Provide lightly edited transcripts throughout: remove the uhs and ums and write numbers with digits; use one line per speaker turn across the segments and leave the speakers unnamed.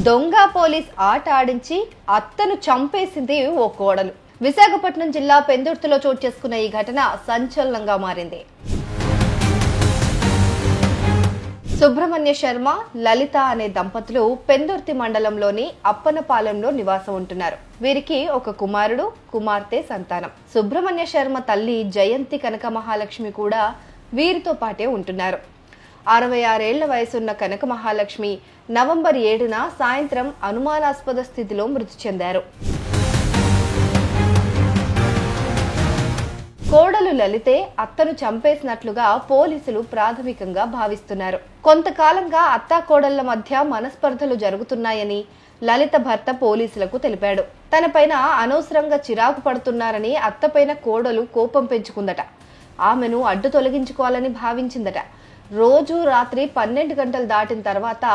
దొంగ పోలీస్ ఆట ఆడించి అత్తను చంపేసింది ఓ కోడలు. విశాఖపట్నం జిల్లా పెందుర్తిలో చోటు చేసుకున్న ఈ ఘటన సంచలనంగా మారింది. సుబ్రహ్మణ్య శర్మ, లలిత అనే దంపతులు పెందుర్తి మండలంలోని అప్పనపాలెంలో నివాసం ఉంటున్నారు. వీరికి ఒక కుమారుడు, కుమార్తె సంతానం. సుబ్రహ్మణ్య శర్మ తల్లి జయంతి కనక మహాలక్ష్మి కూడా వీరితో పాటే ఉంటున్నారు. 66 ఏళ్ల వయసున్న కనక మహాలక్ష్మి నవంబర్ 7న సాయంత్రం అనుమానాస్పద స్థితిలో మృతి చెందారు. కోడలు లలితే అత్తను చంపేసినట్లుగా పోలీసులు ప్రాథమికంగా భావిస్తున్నారు. కొంతకాలంగా అత్తా కోడళ్ల మధ్య మనస్పర్ధలు జరుగుతున్నాయని లలిత భర్త పోలీసులకు తెలిపాడు. తనపైన అనవసరంగా చిరాకు పడుతున్నారని అత్తపైన కోడలు కోపం పెంచుకుందట. ఆమెను అడ్డు తొలగించుకోవాలని భావించిందట. రోజు రాత్రి 12 గంటలు దాటిన తర్వాత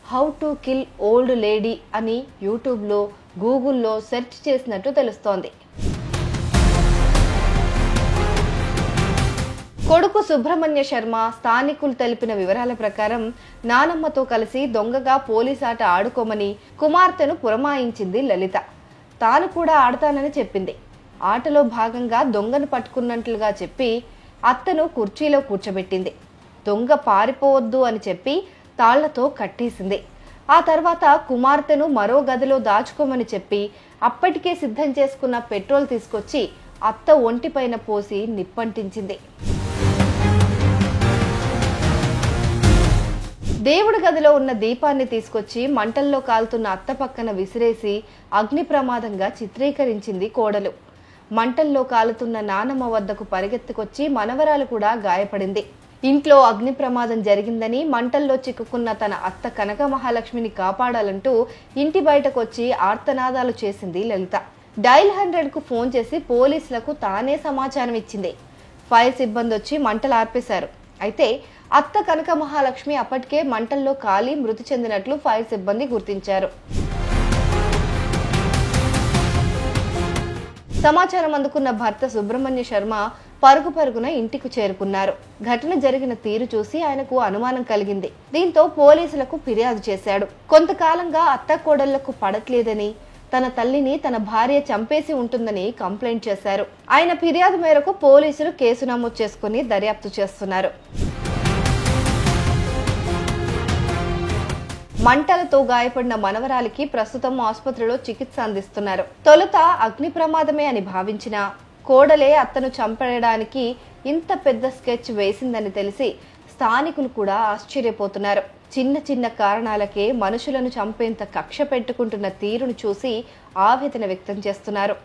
how to kill old lady అని యూట్యూబ్లో, గూగుల్లో సెర్చ్ చేసినట్టు తెలుస్తోంది. కొడుకు సుబ్రహ్మణ్య శర్మ స్థానికులు తెలిపిన వివరాల ప్రకారం నానమ్మతో కలిసి దొంగగా పోలీస్ ఆట ఆడుకోమని కుమార్తెను పురమాయించింది లలిత. తాను కూడా ఆడతానని చెప్పింది. ఆటలో భాగంగా దొంగను పట్టుకున్నట్లుగా చెప్పి అత్తను కుర్చీలో కూర్చోబెట్టింది. దొంగ పారిపోవద్దు అని చెప్పి తాళ్లతో కట్టేసింది. ఆ తర్వాత కుమార్తెను మరో గదిలో దాచుకోమని చెప్పి అప్పటికే సిద్ధం చేసుకున్న పెట్రోల్ తీసుకొచ్చి అత్త ఒంటిపైన పోసి నిప్పంటించింది. దేవుడి గదిలో ఉన్న దీపాన్ని తీసుకొచ్చి మంటల్లో కాలుతున్న అత్త పక్కన విసిరేసి అగ్ని ప్రమాదంగా చిత్రీకరించింది కోడలు. మంటల్లో కాలుతున్న నానమ్మ వద్దకు పరిగెత్తుకొచ్చి మనవరాలు కూడా గాయపడింది. ఇంట్లో అగ్ని ప్రమాదం జరిగిందని మంటల్లో చిక్కుకున్న తన అత్త కనక మహాలక్ష్మిని కాపాడాలంటూ ఇంటి బయటకు వచ్చి ఆర్తనాదాలు చేసింది లలిత. డైల్ 100కు ఫోన్ చేసి పోలీసులకు తానే సమాచారం ఇచ్చింది. ఫైర్ సిబ్బంది వచ్చి మంటలు ఆర్పేశారు. అయితే అత్త కనక మహాలక్ష్మి అప్పటికే మంటల్లో కాలి మృతి చెందినట్లు ఫైర్ సిబ్బంది గుర్తించారు. సమాచారం అందుకున్న భర్త సుబ్రహ్మణ్య శర్మ పరుగున ఇంటికి చేరుకున్నారు. ఘటన జరిగిన తీరు చూసి ఆయనకు అనుమానం కలిగింది. దీంతో పోలీసులకు ఫిర్యాదు చేశాడు. కొంతకాలంగా అత్త కోడళ్లకు పడట్లేదని, తన తల్లిని తన భార్య చంపేసి ఉంటుందని కంప్లైంట్ చేశారు. ఆయన ఫిర్యాదు మేరకు పోలీసులు కేసు నమోదు చేసుకుని దర్యాప్తు చేస్తున్నారు. మంటలతో గాయపడిన మనవరాలికి ప్రస్తుతం ఆసుపత్రిలో చికిత్స అందిస్తున్నారు. తొలుత అగ్ని ప్రమాదమే అని భావించిన కోడలే అత్తను చంపేయడానికి ఇంత పెద్ద స్కెచ్ వేసిందని తెలిసి స్థానికులు కూడా ఆశ్చర్యపోతున్నారు. చిన్న కారణాలకే మనుషులను చంపేంత కక్ష పెట్టుకుంటున్న తీరును చూసి ఆవేదన వ్యక్తం చేస్తున్నారు.